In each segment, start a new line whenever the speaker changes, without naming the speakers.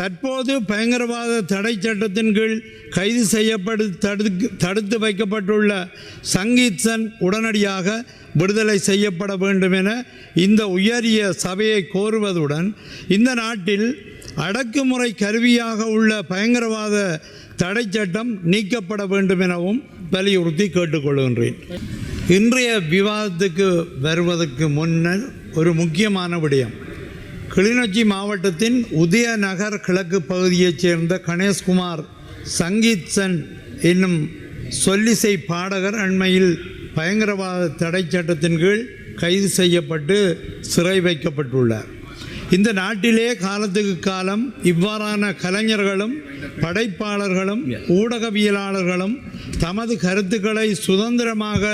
தற்போது பயங்கரவாத தடை சட்டத்தின் கீழ் கைது தடுத்து வைக்கப்பட்டுள்ள சங்கீத்சன் உடனடியாக விடுதலை செய்யப்பட வேண்டும் என இந்த உயரிய சபையை கோருவதுடன் இந்த நாட்டில் அடக்குமுறை கருவியாக உள்ள பயங்கரவாத தடை சட்டம் நீக்கப்பட வேண்டும் எனவும் வலியுறுத்தி கேட்டுக்கொள்கின்றேன். இன்றைய விவாதத்துக்கு வருவதற்கு முன்னர் ஒரு முக்கியமான விடயம். கிளிநொச்சி மாவட்டத்தின் உதயநகர் கிழக்கு பகுதியைச் சேர்ந்த கணேஷ்குமார் சங்கீத்சன் என்னும் சொல்லிசை பாடகர் அண்மையில் பயங்கரவாத தடை சட்டத்தின் கீழ் கைது செய்யப்பட்டு சிறை வைக்கப்பட்டுள்ளார். இந்த நாட்டிலே காலத்துக்கு காலம் இவ்வாறான கலைஞர்களும் படைப்பாளர்களும் ஊடகவியலாளர்களும் தமது கருத்துக்களை சுதந்திரமாக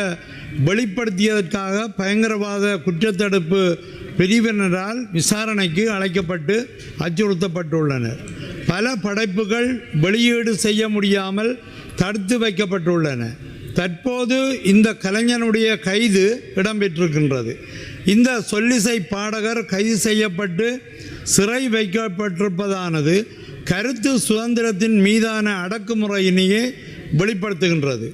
வெளிப்படுத்தியதற்காக பயங்கரவாத குற்றத்தடுப்பு பிரிவினரால் விசாரணைக்கு அழைக்கப்பட்டு அச்சுறுத்தப்பட்டுள்ளனர். பல படைப்புகள் வெளியீடு செய்ய முடியாமல் தடுத்து வைக்கப்பட்டுள்ளன. தற்போது இந்த கலைஞனுடைய கைது இடம்பெற்றிருக்கின்றது. இந்த சொல்லிசை பாடகர் கைது செய்யப்பட்டு சிறை வைக்கப்பட்டிருப்பதானது கருத்து சுதந்திரத்தின் மீதான அடக்குமுறையினையே வெளிப்படுத்துகின்றது.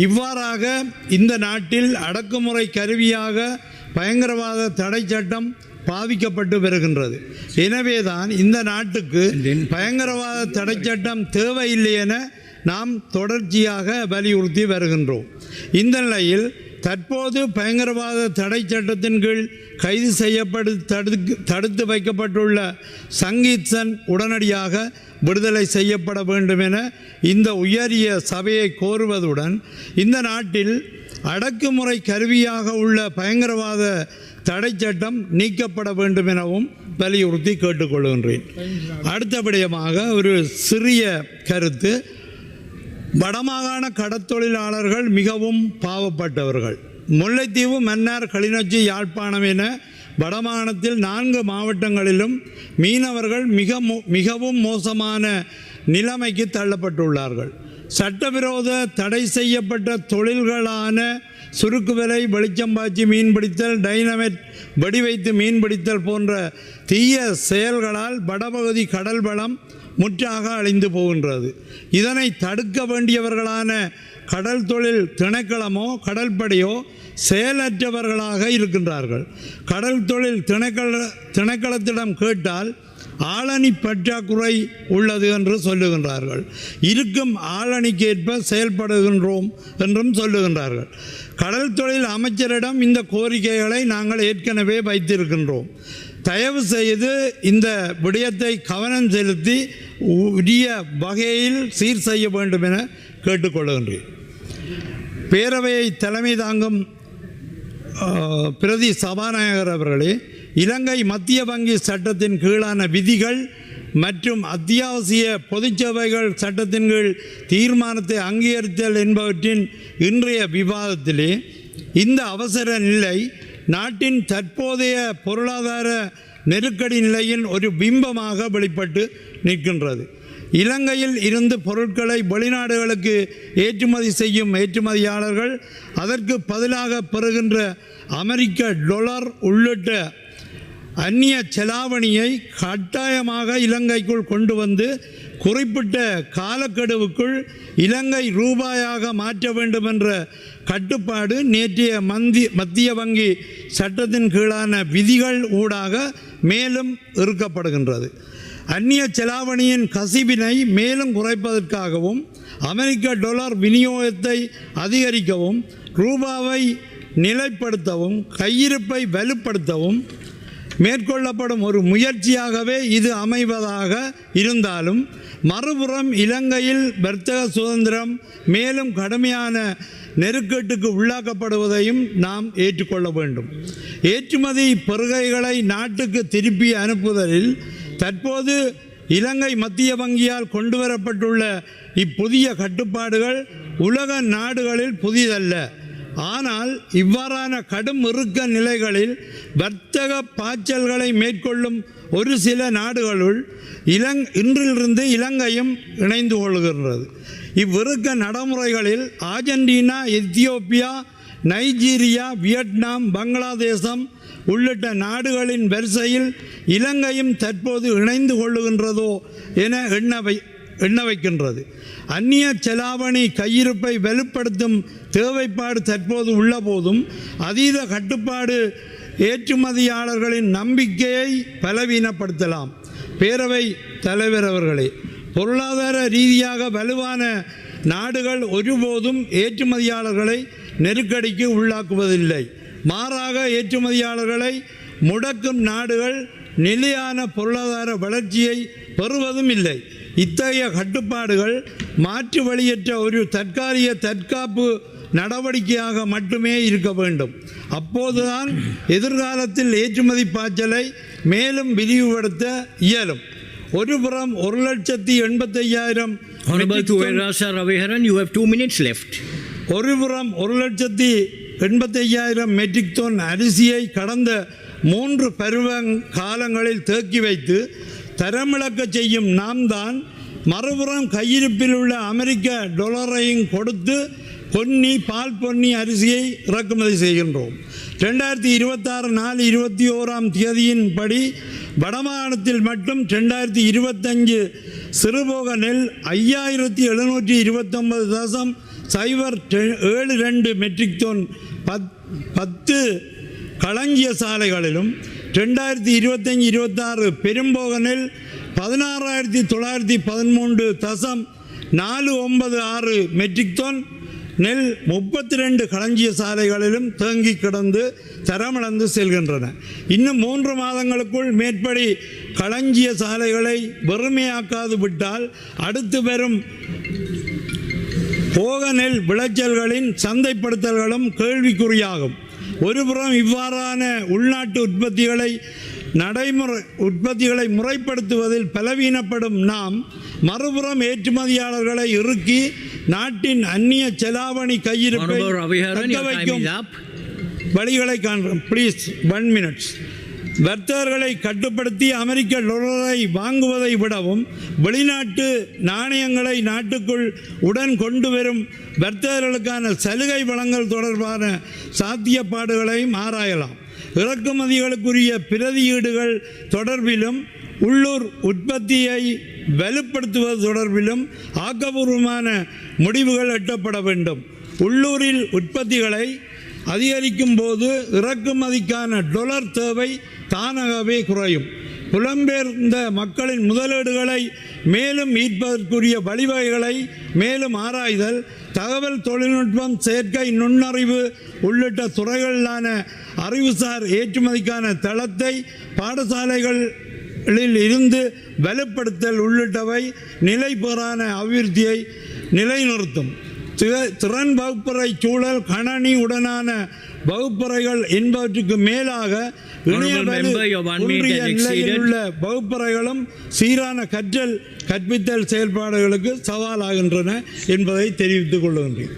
இவ்வாறாக இந்த நாட்டில் அடக்குமுறை கருவியாக பயங்கரவாத தடை சட்டம் பாவிக்கப்பட்டு வருகின்றது. எனவேதான் இந்த நாட்டுக்கு பயங்கரவாத தடை சட்டம் தேவையில்லை என நாம் தொடர்ச்சியாக வலியுறுத்தி வருகின்றோம். இந்த நிலையில் தற்போது பயங்கரவாத தடை சட்டத்தின் கீழ் கைது தடுத்து வைக்கப்பட்டுள்ள சங்கீத்சன் உடனடியாக விடுதலை செய்யப்பட வேண்டும் என இந்த உயரிய சபையை கோருவதுடன் இந்த நாட்டில் அடக்குமுறை கருவியாக உள்ள பயங்கரவாத தடை சட்டம் நீக்கப்பட வேண்டும் எனவும் வலியுறுத்தி கேட்டுக்கொள்கின்றேன். அடுத்தபடியாக ஒரு சிறிய கருத்து. வடமாகாண கடற்தொழிலாளர்கள் மிகவும் பாவப்பட்டவர்கள். முல்லைத்தீவு, மன்னார், கிளிநொச்சி, யாழ்ப்பாணம் என வடமாகாணத்தில் 4 மாவட்டங்களிலும் மீனவர்கள் மிகவும் மோசமான நிலைமைக்கு தள்ளப்பட்டுள்ளார்கள். சட்டவிரோத தடை செய்யப்பட்ட தொழில்களான சுருக்கு வலை, வெளிச்சம்பாய்ச்சி மீன்பிடித்தல், டைனமைட் வெடிவைத்து மீன்பிடித்தல் போன்ற தீய செயல்களால் வடபகுதி கடல் வளம் முற்றாக அழிந்து போகின்றது. இதனை தடுக்க வேண்டியவர்களான கடல் தொழில் திணைக்களமோ கடற்படையோ செயலற்றவர்களாக இருக்கின்றார்கள். கடல் தொழில் திணைக்களத்திடம் கேட்டால் ஆளணி பற்றாக்குறை உள்ளது என்று சொல்லுகின்றார்கள். இருக்கும் ஆளணிக்கேற்ப செயல்படுகின்றோம் என்றும் சொல்லுகின்றார்கள். கடல் தொழில் அமைச்சரிடம் இந்த கோரிக்கைகளை நாங்கள் ஏற்கனவே வைத்திருக்கின்றோம். தயவு செய்து இந்த விடயத்தை கவனம் செலுத்தி உரிய வகையில் சீர் செய்ய வேண்டும் என கேட்டுக்கொள்கின்றேன். பேரவையை தலைமை தாங்கும் பிரதி சபாநாயகர் அவர்களே, இலங்கை மத்திய வங்கி சட்டத்தின் கீழான விதிகள் மற்றும் அத்தியாவசிய பொதுச்சேவைகள் சட்டத்தின் கீழ் தீர்மானத்தை அங்கீகரித்தல் என்பவற்றின் இன்றைய விவாதத்திலே இந்த அவசர நிலை நாட்டின் தற்போதைய பொருளாதார நெருக்கடி நிலையின் ஒரு பிம்பமாக வெளிப்பட்டு நிற்கின்றது. இலங்கையில் இருந்து பொருட்களை வெளிநாடுகளுக்கு ஏற்றுமதி செய்யும் ஏற்றுமதியாளர்கள் அதற்கு பதிலாக பெறுகின்ற அமெரிக்க டாலர் உள்ளிட்ட அந்நிய செலாவணியை கட்டாயமாக இலங்கைக்குள் கொண்டு வந்து குறிப்பிட்ட காலக்கெடுவுக்குள் இலங்கை ரூபாயாக மாற்ற வேண்டும் என்ற கட்டுப்பாடு நேற்றைய மத்திய வங்கி சட்டத்தின் கீழான விதிகள் ஊடாக மேலும் இருக்கப்படுகின்றது. அந்நிய செலாவணியின் கசிவினை மேலும் குறைப்பதற்காகவும் அமெரிக்க டாலர் விநியோகத்தை அதிகரிக்கவும் ரூபாவை நிலைப்படுத்தவும் கையிருப்பை வலுப்படுத்தவும் மேற்கொள்ளப்படும் ஒரு முயற்சியாகவே இது அமைவதாக இருந்தாலும் மறுபுறம் இலங்கையில் வர்த்தக சுதந்திரம் மேலும் கடுமையான நெருக்கட்டுக்கு உள்ளாக்கப்படுவதையும் நாம் ஏற்றுக்கொள்ள வேண்டும். ஏற்றுமதி பெறுகைகளை நாட்டுக்கு திருப்பி அனுப்புதலில் தற்போது இலங்கை மத்திய வங்கியால் கொண்டுவரப்பட்டுள்ள இப்புதிய கட்டுப்பாடுகள் உலக நாடுகளில் புதிதல்ல. ஆனால் இவ்வாறான கடும் இறுக்க நிலைகளில் வர்த்தக பாய்ச்சல்களை மேற்கொள்ளும் ஒரு சில நாடுகளுள் இன்றிலிருந்து இலங்கையும் இணைந்து கொள்கின்றது. இவ்விறுக்க நடைமுறைகளில் ஆர்ஜென்டினா, எத்தியோப்பியா, நைஜீரியா, வியட்நாம், பங்களாதேசம் உள்ளிட்ட நாடுகளின் வரிசையில் இலங்கையும் தற்போது இணைந்து கொள்ளுகின்றதோ என எண்ண வைக்கின்றது. அந்நிய செலாவணி கையிருப்பை வலுப்படுத்தும் தேவைப்பாடு தற்போது உள்ள போதும் அதீத கட்டுப்பாடு ஏற்றுமதியாளர்களின் நம்பிக்கையை பலவீனப்படுத்தலாம். பேரவை தலைவர் அவர்களே, பொருளாதார ரீதியாக வலுவான நாடுகள் ஒருபோதும் ஏற்றுமதியாளர்களை நெருக்கடிக்கு உள்ளாக்குவதில்லை. மாறாக ஏற்றுமதியாளர்களை முடக்கும் நாடுகள் நிலையான பொருளாதார வளர்ச்சியை பெறுவதும் இல்லை. இத்தகைய கட்டுப்பாடுகள் மாற்று வழியற்ற ஒரு தற்காலிக தற்காப்பு நடவடிக்கையாக மட்டுமே இருக்க வேண்டும். அப்போதுதான் எதிர்காலத்தில் ஏற்றுமதி பாய்ச்சலை மேலும் விரிவுபடுத்த இயலும். ஒருபுறம் 1,85,000 ஒருபுறம் 1,85,000 மெட்ரிக் டன் அரிசியை கடந்த 3 பருவ காலங்களில் தேக்கி வைத்து தரமிழக்க செய்யும் நாம் தான் மறுபுறம் கையிருப்பில் உள்ள அமெரிக்க டாலரையும் கொடுத்து பால் பொன்னி அரிசியை இறக்குமதி செய்கின்றோம். 2026/4/21 படி வடமாகாணத்தில் மட்டும் 2025 சிறுபோக நெல் 5,729.072 மெட்ரிக் டன் 10 களஞ்சிய சாலைகளிலும் 2025-26 பெரும்போக நெல் 16,913.496 மெட்ரிக் டன் நெல் 32 களஞ்சிய சாலைகளிலும் தேங்கி கிடந்து தரமிழந்து செல்கின்றன. இன்னும் 3 மாதங்களுக்குள் மேற்படி களஞ்சிய சாலைகளை வெறுமையாக்காது விட்டால் அடுத்து வரும் போக நெல் விளைச்சல்களின் சந்தைப்படுத்தல்களும் கேள்விக்குறியாகும். ஒருபுறம் இவ்வாறான உள்நாட்டு உற்பத்திகளை முறைப்படுத்துவதில் பலவீனப்படும் நாம் மறுபுறம் ஏற்றுமதியாளர்களை இறுக்கி நாட்டின் அந்நிய செலாவணி கையிருப்பை தக்க வைக்கும் வழிகளை காண்கிறோம். Please 1 minute. வர்த்தகர்களை கட்டுப்படுத்தி அமெரிக்க டாலரை வாங்குவதை விடவும் வெளிநாட்டு நாணயங்களை நாட்டுக்குள் உடன் கொண்டு வரும் வர்த்தகர்களுக்கான சலுகை வழங்கல் தொடர்பான சாத்தியப்பாடுகளையும் ஆராயலாம். இறக்குமதிகளுக்குரிய பிரதியீடுகள் தொடர்பிலும் உள்ளூர் உற்பத்தியை வலுப்படுத்துவது தொடர்பிலும் ஆக்கப்பூர்வமான முடிவுகள் எட்டப்பட வேண்டும். உள்ளூரில் உற்பத்திகளை அதிகரிக்கும் போது இறக்குமதிக்கான டாலர் தேவை தானாகவே குறையும். புலம்பெயர்ந்த மக்களின் முதலீடுகளை மேலும் ஈர்ப்பதற்குரிய வழிவகைகளை மேலும் ஆராய்தல், தகவல் தொழில்நுட்பம், செயற்கை நுண்ணறிவு உள்ளிட்ட துறைகளிலான அறிவுசார் ஏற்றுமதிக்கான தளத்தை பாடசாலைகளில் இருந்து வலுப்படுத்தல் உள்ளிட்டவை நிலைபெறான அபிவிருத்தியை நிலைநிறுத்தும். திறன் வகுப்பறை சூழல், கணனி உடனான வகுப்பறைகள் என்பவற்றுக்கு மேலாக நிலையில் உள்ள வகுப்பறைகளும் சீரான கற்றல் கற்பித்தல் செயல்பாடுகளுக்கு சவாலாகின்றன என்பதை தெரிவித்துக் கொள்கின்றேன்.